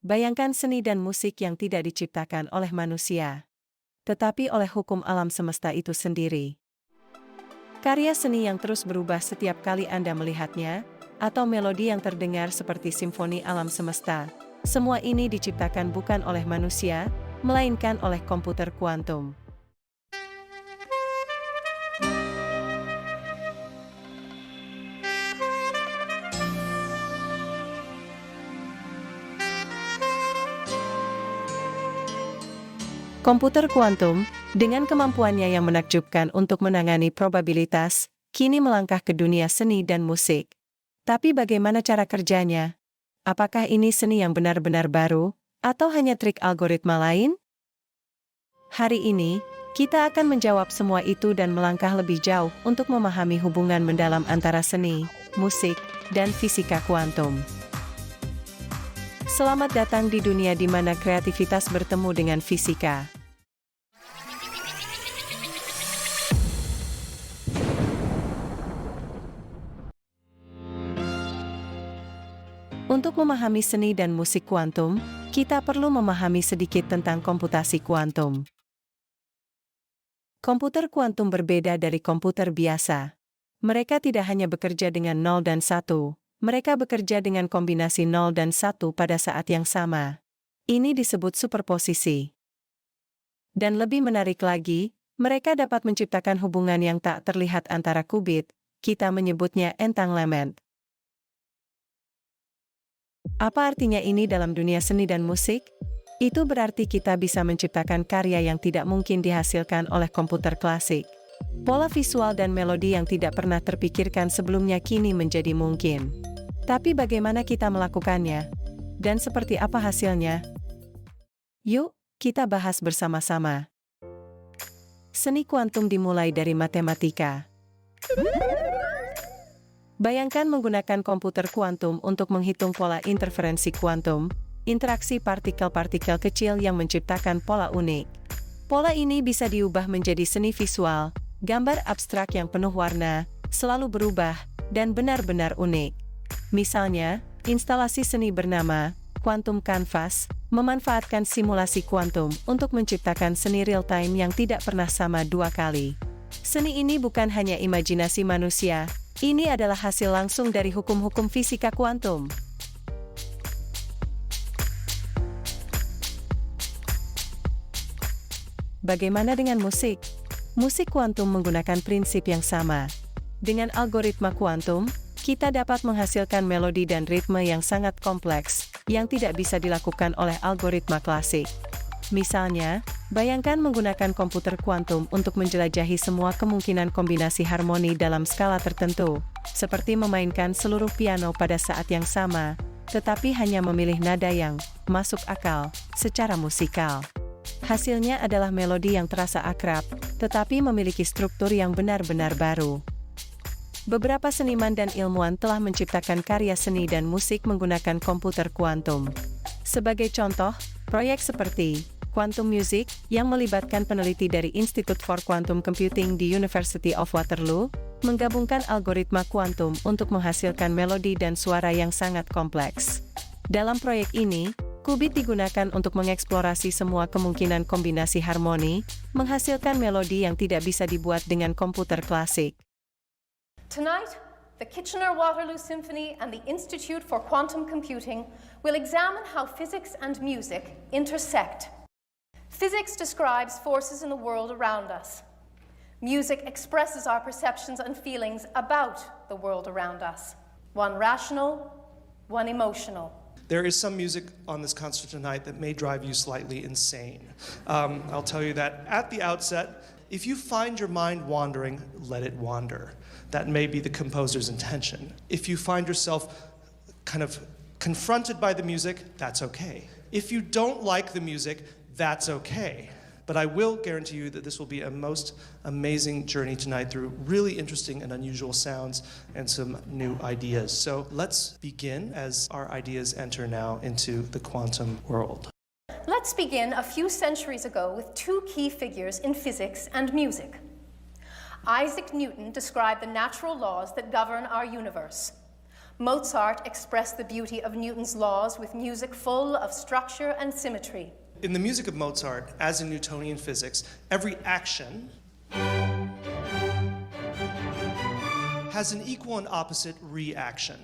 Bayangkan seni dan musik yang tidak diciptakan oleh manusia, tetapi oleh hukum alam semesta itu sendiri. Karya seni yang terus berubah setiap kali Anda melihatnya, atau melodi yang terdengar seperti simfoni alam semesta, semua ini diciptakan bukan oleh manusia, melainkan oleh komputer kuantum. Komputer kuantum, dengan kemampuannya yang menakjubkan untuk menangani probabilitas, kini melangkah ke dunia seni dan musik. Tapi bagaimana cara kerjanya? Apakah ini seni yang benar-benar baru, atau hanya trik algoritma lain? Hari ini, kita akan menjawab semua itu dan melangkah lebih jauh untuk memahami hubungan mendalam antara seni, musik, dan fisika kuantum. Selamat datang di dunia di mana kreativitas bertemu dengan fisika. Untuk memahami seni dan musik kuantum, kita perlu memahami sedikit tentang komputasi kuantum. Komputer kuantum berbeda dari komputer biasa. Mereka tidak hanya bekerja dengan 0 dan 1, mereka bekerja dengan kombinasi 0 dan 1 pada saat yang sama. Ini disebut superposisi. Dan lebih menarik lagi, mereka dapat menciptakan hubungan yang tak terlihat antara qubit, kita menyebutnya entanglement. Apa artinya ini dalam dunia seni dan musik? Itu berarti kita bisa menciptakan karya yang tidak mungkin dihasilkan oleh komputer klasik. Pola visual dan melodi yang tidak pernah terpikirkan sebelumnya kini menjadi mungkin. Tapi bagaimana kita melakukannya? Dan seperti apa hasilnya? Yuk, kita bahas bersama-sama. Seni kuantum dimulai dari matematika. Bayangkan menggunakan komputer kuantum untuk menghitung pola interferensi kuantum, interaksi partikel-partikel kecil yang menciptakan pola unik. Pola ini bisa diubah menjadi seni visual, gambar abstrak yang penuh warna, selalu berubah, dan benar-benar unik. Misalnya, instalasi seni bernama Quantum Canvas memanfaatkan simulasi kuantum untuk menciptakan seni real-time yang tidak pernah sama dua kali. Seni ini bukan hanya imajinasi manusia, ini adalah hasil langsung dari hukum-hukum fisika kuantum. Bagaimana dengan musik? Musik kuantum menggunakan prinsip yang sama. Dengan algoritma kuantum, kita dapat menghasilkan melodi dan ritme yang sangat kompleks, yang tidak bisa dilakukan oleh algoritma klasik. Misalnya, bayangkan menggunakan komputer kuantum untuk menjelajahi semua kemungkinan kombinasi harmoni dalam skala tertentu, seperti memainkan seluruh piano pada saat yang sama, tetapi hanya memilih nada yang masuk akal secara musikal. Hasilnya adalah melodi yang terasa akrab, tetapi memiliki struktur yang benar-benar baru. Beberapa seniman dan ilmuwan telah menciptakan karya seni dan musik menggunakan komputer kuantum. Sebagai contoh, proyek seperti Quantum Music, yang melibatkan peneliti dari Institute for Quantum Computing di University of Waterloo, menggabungkan algoritma kuantum untuk menghasilkan melodi dan suara yang sangat kompleks. Dalam proyek ini, qubit digunakan untuk mengeksplorasi semua kemungkinan kombinasi harmoni, menghasilkan melodi yang tidak bisa dibuat dengan komputer klasik. Tonight, the Kitchener-Waterloo Symphony and the Institute for Quantum Computing will examine how physics and music intersect. Physics describes forces in the world around us. Music expresses our perceptions and feelings about the world around us. One rational, one emotional. There is some music on this concert tonight that may drive you slightly insane. I'll tell you that at the outset. If you find your mind wandering, let it wander. That may be the composer's intention. If you find yourself kind of confronted by the music, that's okay. If you don't like the music, that's okay. But I will guarantee you that this will be a most amazing journey tonight through really interesting and unusual sounds and some new ideas. So let's begin as our ideas enter now into the quantum world. Let's begin a few centuries ago with two key figures in physics and music. Isaac Newton described the natural laws that govern our universe. Mozart expressed the beauty of Newton's laws with music full of structure and symmetry. In the music of Mozart, as in Newtonian physics, every action has an equal and opposite reaction.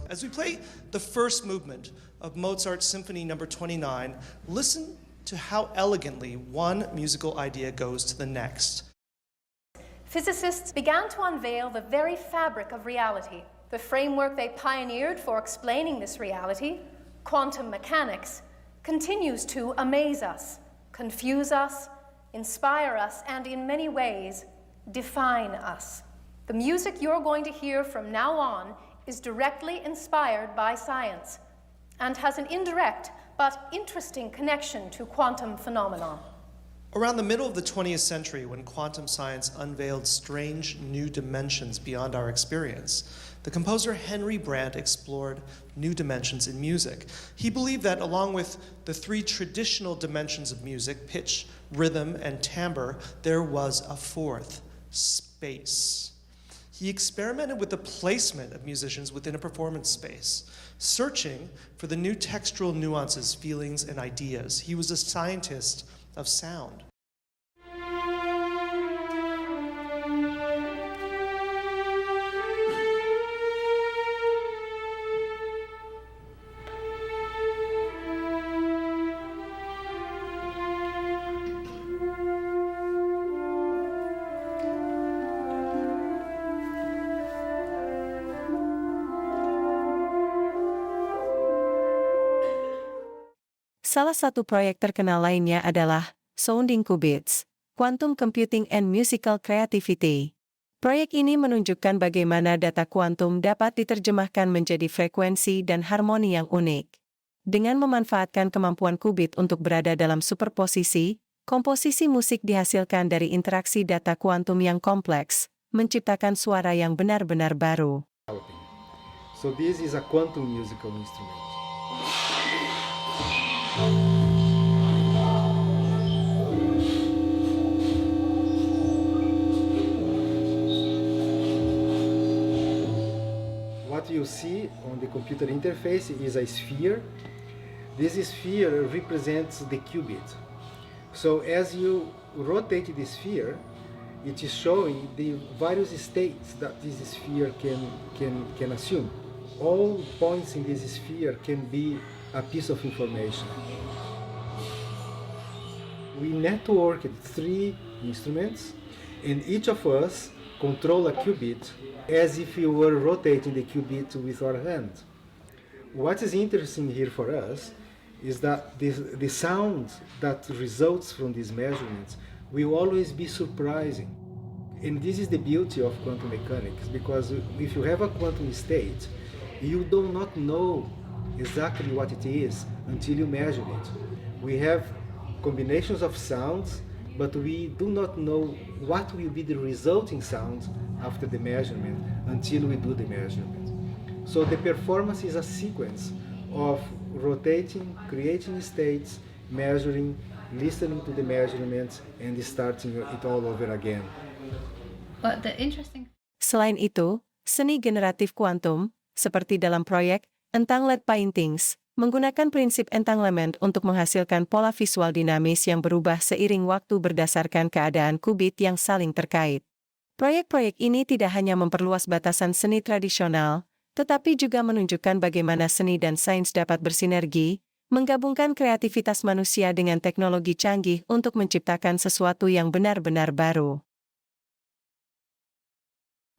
As we play the first movement of Mozart's Symphony No. 29, listen to how elegantly one musical idea goes to the next. Physicists began to unveil the very fabric of reality. The framework they pioneered for explaining this reality, quantum mechanics, continues to amaze us, confuse us, inspire us, and in many ways, define us. The music you're going to hear from now on is directly inspired by science and has an indirect but interesting connection to quantum phenomena. Around the middle of the 20th century, when quantum science unveiled strange new dimensions beyond our experience, the composer Henry Brandt explored new dimensions in music. He believed that along with the three traditional dimensions of music, pitch, rhythm, and timbre, there was a fourth, space. He experimented with the placement of musicians within a performance space, searching for the new textural nuances, feelings, and ideas. He was a scientist of sound. Salah satu proyek terkenal lainnya adalah Sounding Qubits, Quantum Computing and Musical Creativity. Proyek ini menunjukkan bagaimana data kuantum dapat diterjemahkan menjadi frekuensi dan harmoni yang unik. Dengan memanfaatkan kemampuan qubit untuk berada dalam superposisi, komposisi musik dihasilkan dari interaksi data kuantum yang kompleks, menciptakan suara yang benar-benar baru. So this is a quantum musical instrument. What you see on the computer interface is a sphere. This sphere represents the qubit. So as you rotate the sphere, it is showing the various states that this sphere can assume. All points in this sphere can be a piece of information. We networked three instruments, and each of us control a qubit as if we were rotating the qubit with our hand. What is interesting here for us is that the sound that results from these measurements will always be surprising. And this is the beauty of quantum mechanics, because if you have a quantum state, you do not know exactly what it is until you measure it. We have combinations of sounds, but we do not know what will be the resulting sound after the measurement until we do the measurement. So the performance is a sequence of rotating, creating states, measuring, listening to the measurements, and starting it all over again. But the interesting Selain itu, seni generatif kuantum, seperti dalam proyek Entanglement Paintings, menggunakan prinsip entanglement untuk menghasilkan pola visual dinamis yang berubah seiring waktu berdasarkan keadaan qubit yang saling terkait. Proyek-proyek ini tidak hanya memperluas batasan seni tradisional, tetapi juga menunjukkan bagaimana seni dan sains dapat bersinergi, menggabungkan kreativitas manusia dengan teknologi canggih untuk menciptakan sesuatu yang benar-benar baru.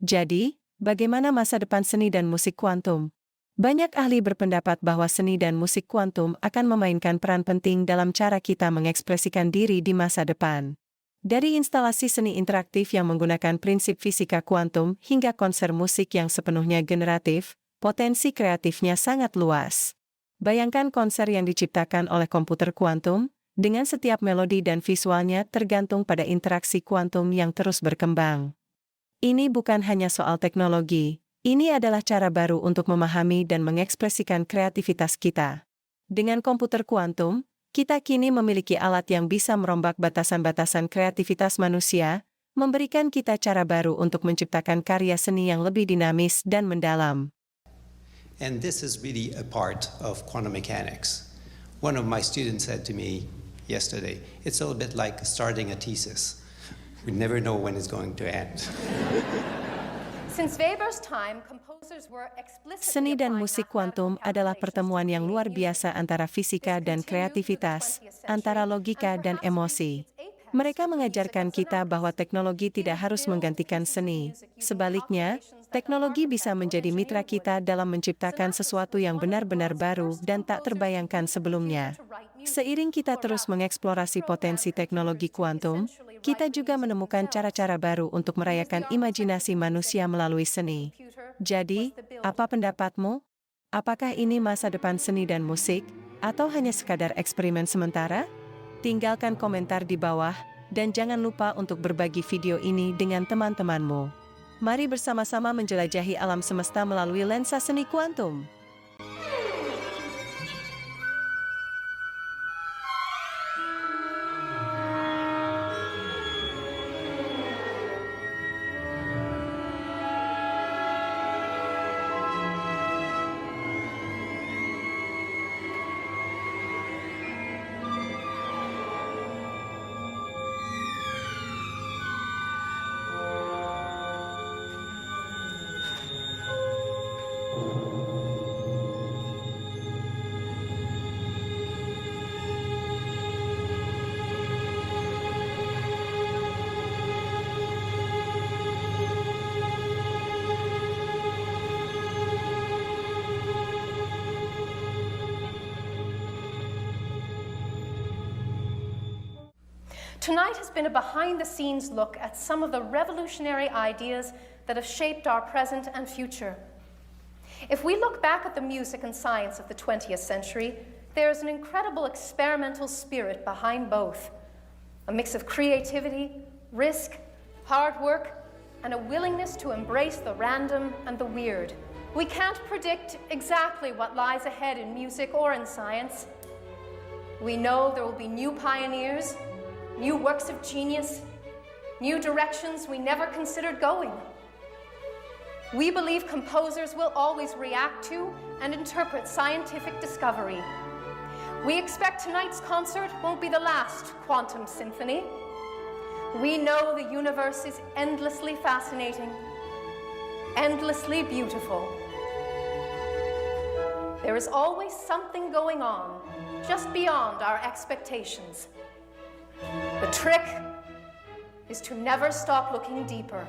Jadi, bagaimana masa depan seni dan musik kuantum? Banyak ahli berpendapat bahwa seni dan musik kuantum akan memainkan peran penting dalam cara kita mengekspresikan diri di masa depan. Dari instalasi seni interaktif yang menggunakan prinsip fisika kuantum hingga konser musik yang sepenuhnya generatif, potensi kreatifnya sangat luas. Bayangkan konser yang diciptakan oleh komputer kuantum, dengan setiap melodi dan visualnya tergantung pada interaksi kuantum yang terus berkembang. Ini bukan hanya soal teknologi, ini adalah cara baru untuk memahami dan mengekspresikan kreativitas kita. Dengan komputer kuantum, kita kini memiliki alat yang bisa merombak batasan-batasan kreativitas manusia, memberikan kita cara baru untuk menciptakan karya seni yang lebih dinamis dan mendalam. And this is really a part of quantum mechanics. One of my students said to me yesterday, it's a little bit like starting a thesis. We never know when it's going to end. Since Weber's time, composers were explicitly Seni dan applying musik kuantum mathematical adalah calculations pertemuan to yang create luar music. biasa antara fisika dan kreativitas, antara logika dan emosi. Mereka mengajarkan kita bahwa teknologi tidak harus menggantikan seni. Sebaliknya, teknologi bisa menjadi mitra kita dalam menciptakan sesuatu yang benar-benar baru dan tak terbayangkan sebelumnya. Seiring kita terus mengeksplorasi potensi teknologi kuantum, kita juga menemukan cara-cara baru untuk merayakan imajinasi manusia melalui seni. Jadi, apa pendapatmu? Apakah ini masa depan seni dan musik, atau hanya sekadar eksperimen sementara? Tinggalkan komentar di bawah, dan jangan lupa untuk berbagi video ini dengan teman-temanmu. Mari bersama-sama menjelajahi alam semesta melalui lensa seni kuantum. Tonight has been a behind-the-scenes look at some of the revolutionary ideas that have shaped our present and future. If we look back at the music and science of the 20th century, there is an incredible experimental spirit behind both. A mix of creativity, risk, hard work, and a willingness to embrace the random and the weird. We can't predict exactly what lies ahead in music or in science. We know there will be new pioneers, new works of genius, new directions we never considered going. We believe composers will always react to and interpret scientific discovery. We expect tonight's concert won't be the last Quantum Symphony. We know the universe is endlessly fascinating, endlessly beautiful. There is always something going on, just beyond our expectations. The trick is to never stop looking deeper.